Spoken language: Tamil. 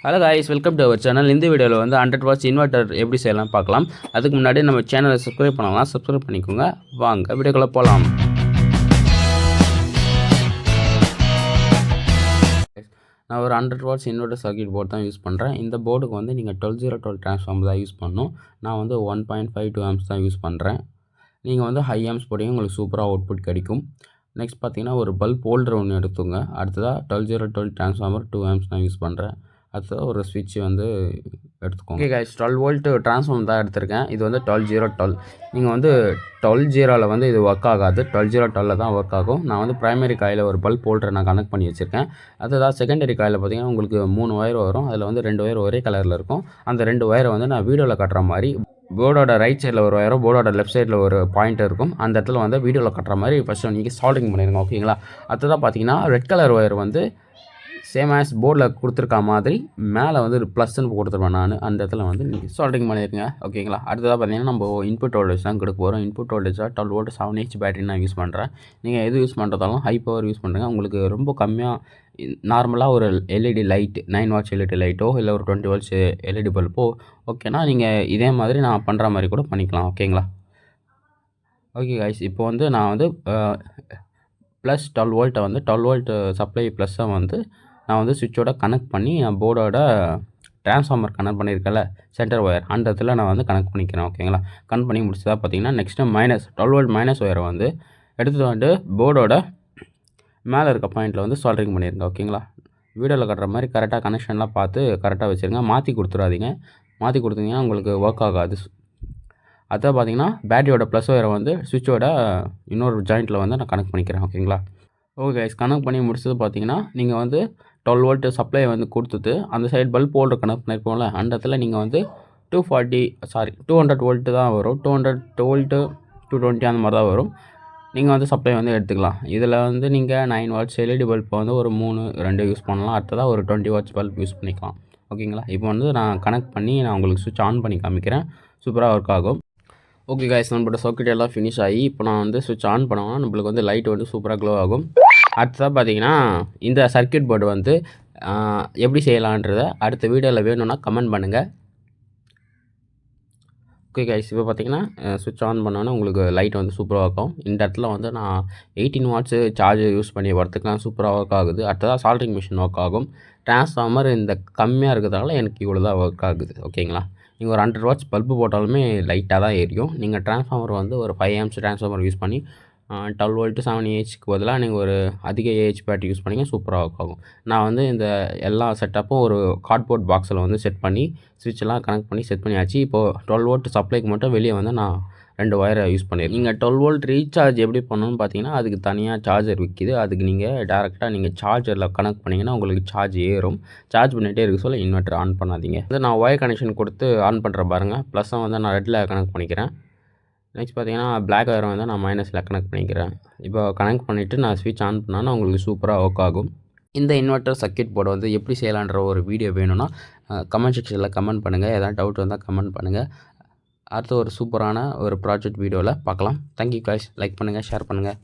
Hello guys, welcome to our channel. இந்த வீடியோவில் வந்து 100 வாட்ஸ் இன்வெர்ட்டர் எப்படி செய்யலாம் பார்க்கலாம். அதுக்கு முன்னாடி நம்ம சேனலை சப்ஸ்கிரைப் பண்ணலாம், சப்ஸ்கிரைப் பண்ணிக்கோங்க. வாங்க வீடியோக்குள்ளே போகலாம். நான் ஒரு 100 வாட்ஸ் இன்வெர்ட்டர் சர்க்யூட் போர்டு தான் யூஸ் பண்ணுறேன். இந்த போர்டுக்கு வந்து நீங்கள் 12 டிரான்ஸ்ஃபார்மர் தான் யூஸ் பண்ணணும். நான் வந்து 1.52 ஆம்ஸ் தான் யூஸ் பண்ணுறேன். நீங்கள் வந்து ஹை ஆம்ஸ் போட்டிங்க, உங்களுக்கு சூப்பராக அவுட்புட் கிடைக்கும். நெக்ஸ்ட் பார்த்தீங்கன்னா ஒரு பல்ப் ஹோல்டர் ஒன்று எடுத்துங்க. அடுத்ததாக 12 டிரான்ஸ்ஃபார்மர் 2 ஆம்ஸ் தான் யூஸ் பண்ணுறேன். அடுத்தது ஒரு ஸ்விட்ச் வந்து எடுத்துக்கோங்க. ஓகே கைஸ், 12 வோல்ட் டிரான்ஸ்ஃபார்மர் தான் எடுத்திருக்கேன். இது வந்து 12 நீங்கள் வந்து 12 வந்து இது ஒர்க் ஆகாது, 12 தான் ஒர்க் ஆகும். நான் வந்து ப்ரைமரி காயில் ஒரு பல்ப் ஹோல்டரை நான் கனெக்ட் பண்ணி வச்சுருக்கேன். அதுதான் செகண்டரி காயில் பார்த்தீங்கன்னா உங்களுக்கு 3 ஒயர் வரும். அதில் வந்து 2 ஒயர் ஒரே கலரில் இருக்கும். அந்த 2 ஒயரை வந்து நான் வீடியோவில் காட்டுற மாதிரி போர்டோட ரைட் சைடில் ஒரு ஒயரும் போர்டோட லெஃப்ட் சைடில் ஒரு பாயிண்ட் இருக்கும். அந்த இடத்துல வந்து வீடியோவில் கட்டுற மாதிரி ஃபஸ்ட்டு நீங்கள் சால்டிங் பண்ணிடுங்க. ஓகேங்களா? அடுத்ததாக பார்த்தீங்கன்னா ரெட் கலர் ஒயர் வந்து சேம் ஆஸ் போர்டில் கொடுத்துருக்க மாதிரி மேலே வந்து ஒரு ப்ளஸ்ன்னு கொடுத்துருவேன் நான். அந்த இடத்துல வந்து நீங்கள் சால்டிங் பண்ணிடுங்க. ஓகேங்களா? அடுத்ததாக பார்த்தீங்கன்னா நம்ம இன்புட் வோல்டேஜ் தான் கொடுக்க போகிறோம். இன்புட் வோல்டேஜாக 12 வோல்ட் 7H பேட்டரி நான் யூஸ் பண்ணுறேன். நீங்கள் எது யூஸ் பண்ணுறதாலும் ஹை பவர் யூஸ் பண்ணுங்கள். உங்களுக்கு ரொம்ப கம்மியாக நார்மலாக ஒரு எல்இடி லைட் 9 வாட்ஸ் எல்இடி லைட்டோ இல்லை ஒரு 20 வாட்ஸ் எல்இடி பல்போ ஓகேனா நீங்கள் இதே மாதிரி நான் பண்ணுற மாதிரி கூட பண்ணிக்கலாம். ஓகேங்களா? ஓகே கைஸ், இப்போ வந்து நான் வந்து ப்ளஸ் 12 வோல்ட்டை வந்து 12 வோல்ட் சப்ளை ப்ளஸ்ஸை வந்து நான் வந்து சுவிட்சோட கனெக்ட் பண்ணி நான் போர்டோட டிரான்ஸ்ஃபார்மர் கனெக்ட் பண்ணியிருக்கல சென்டர் ஒயர், அந்த இடத்துல நான் வந்து கனெக்ட் பண்ணிக்கிறேன். ஓகேங்களா? கனெக்ட் பண்ணி முடிச்சதா பார்த்தீங்கன்னா நெக்ஸ்ட்டு மைனஸ் 12 வோல்ட் மைனஸ் ஒயரை வந்து எடுத்துகிட்டு வந்து போர்டோட மேலே இருக்க பாயிண்ட்டில் வந்து சால்டரிங் பண்ணிடுங்க. ஓகேங்களா? வீடியோவில் கட்டுற மாதிரி கரெக்டாக கனெக்ஷன்லாம் பார்த்து கரெக்டாக வச்சுருங்க. மாற்றி கொடுத்துடாதீங்க. மாற்றி கொடுத்தீங்கன்னா உங்களுக்கு ஒர்க் ஆகாது. அதான் பார்த்தீங்கன்னா பேட்டரியோட ப்ளஸ் ஒயரை வந்து சுவிட்சோட இன்னொரு ஜாயிண்ட்டில் வந்து நான் கனெக்ட் பண்ணிக்கிறேன். ஓகேங்களா? ஓகே கைஸ், கனெக்ட் பண்ணி முடிச்சது பார்த்தீங்கன்னா நீங்கள் வந்து 12 வோல்ட் சப்ளை வந்து கொடுத்துட்டு அந்த சைடு பல்ப் ஹோல்டர் கனெக்ட் பண்ணியிருப்போம்ல, அந்த இடத்துல நீங்கள் வந்து 200 வோல்ட்டு தான் வரும். 200 வோல்ட்டு 220 அந்த மாதிரி தான் வரும். நீங்கள் வந்து சப்ளை வந்து எடுத்துக்கலாம். இதில் வந்து நீங்கள் 9 வாட்ஸ் எல்இடி பல்ப் வந்து ஒரு 2 யூஸ் பண்ணலாம். அடுத்ததாக ஒரு 20 வாட்ஸ் பல்ப் யூஸ் பண்ணிக்கலாம். ஓகேங்களா? இப்போ வந்து நான் கனெக்ட் பண்ணி நான் உங்களுக்கு சுவிட்ச் ஆன் பண்ணி காமிக்கிறேன். சூப்பராக ஒர்க் ஆகும். ஓகே கைஸ், நம்மளோட சர்க்யூட் எல்லாம் ஃபினிஷ் ஆகி இப்போ நான் வந்து சுவிட்ச் ஆன் பண்ணோன்னா நம்மளுக்கு வந்து லைட் வந்து சூப்பராக க்ளோ ஆகும். அடுத்ததாக பார்த்தீங்கன்னா இந்த சர்க்யூட் போர்டு வந்து எப்படி செய்யலான்றதை அடுத்த வீடியோவில் வேணும்னா கமெண்ட் பண்ணுங்கள். ஓகே கைஸ், இப்போ பார்த்தீங்கன்னா சுவிட்ச் ஆன் பண்ணோன்னா உங்களுக்கு லைட் வந்து சூப்பராக இருக்கும். இந்த இடத்துல வந்து நான் 18 வாட்ஸு சார்ஜ் யூஸ் பண்ணி வரத்துக்குலாம் சூப்பராக ஒர்க் ஆகுது. அடுத்ததாக சால்ட்ரிங் மிஷின் ஒர்க் ஆகும். டிரான்ஸ்ஃபார்மர் இந்த கம்மியாக இருக்கிறதால எனக்கு இவ்வளோ தான் ஒர்க் ஆகுது. ஓகேங்களா? நீங்கள் ஒரு 100 வாட்ஸ் பல்பு போட்டாலுமே லைட்டாக தான் எரியும். நீங்கள் டிரான்ஸ்ஃபார்மர் வந்து ஒரு 5 ஆம்ஸ் டிரான்ஸ்ஃபார்மர் யூஸ் பண்ணி 12 வோல்ட்டு 7Hக்கு பதிலாக நீங்கள் ஒரு அதிக ஏஹெச் பேட்டரி யூஸ் பண்ணிங்க சூப்பராக ஒர்க் ஆகும். நான் வந்து இந்த எல்லா செட்டப்பும் ஒரு கார்ட்போர்ட் பாக்ஸில் வந்து செட் பண்ணி ஸ்விட்செல்லாம் கனெக்ட் பண்ணி செட் பண்ணியாச்சு. இப்போது 12 வோல்ட் சப்ளைக்கு மட்டும் வெளியே வந்து நான் 2 ஒயரை யூஸ் பண்ணியிருக்கேன். நீங்கள் 12 வோல்ட் ரீசார்ஜ் எப்படி பண்ணணும்னு பார்த்தீங்கன்னா அதுக்கு தனியாக சார்ஜர் விற்கிது. அதுக்கு நீங்கள் டேரெக்டாக நீங்கள் சார்ஜரில் கனெக்ட் பண்ணிங்கன்னா உங்களுக்கு சார்ஜ் ஏறும். சார்ஜ் பண்ணிகிட்டே இருக்க சொல்ல இன்வெர்ட்டர் ஆன் பண்ணாதீங்க. வந்து நான் ஒயர் கனெக்ஷன் கொடுத்து ஆன் பண்ணுற பாருங்கள். ப்ளஸ்ஸை வந்து நான் ரெட்டில் கனெக்ட் பண்ணிக்கிறேன். நெக்ஸ்ட் பார்த்தீங்கன்னா பிளாக் ஒயரை வந்து நான் மைனஸில் கனெக்ட் பண்ணிக்கிறேன். இப்போ கனெக்ட் பண்ணிவிட்டு நான் ஸ்விட்ச் ஆன் பண்ணால் உங்களுக்கு சூப்பராக ஒர்க் ஆகும். இந்த இன்வெர்ட்டர் சர்க்யூட் போர்டை வந்து எப்படி செய்யலான்ற ஒரு வீடியோ வேணும்னா கமெண்ட் செக்ஷனில் கமெண்ட் பண்ணுங்கள். எதாவது டவுட் வந்தால் கமெண்ட் பண்ணுங்கள். அடுத்த ஒரு சூப்பரான ஒரு ப்ராஜெக்ட் வீடியோவில் பார்க்கலாம். Thank you guys. லைக் பண்ணுங்கள், ஷேர் பண்ணுங்கள்.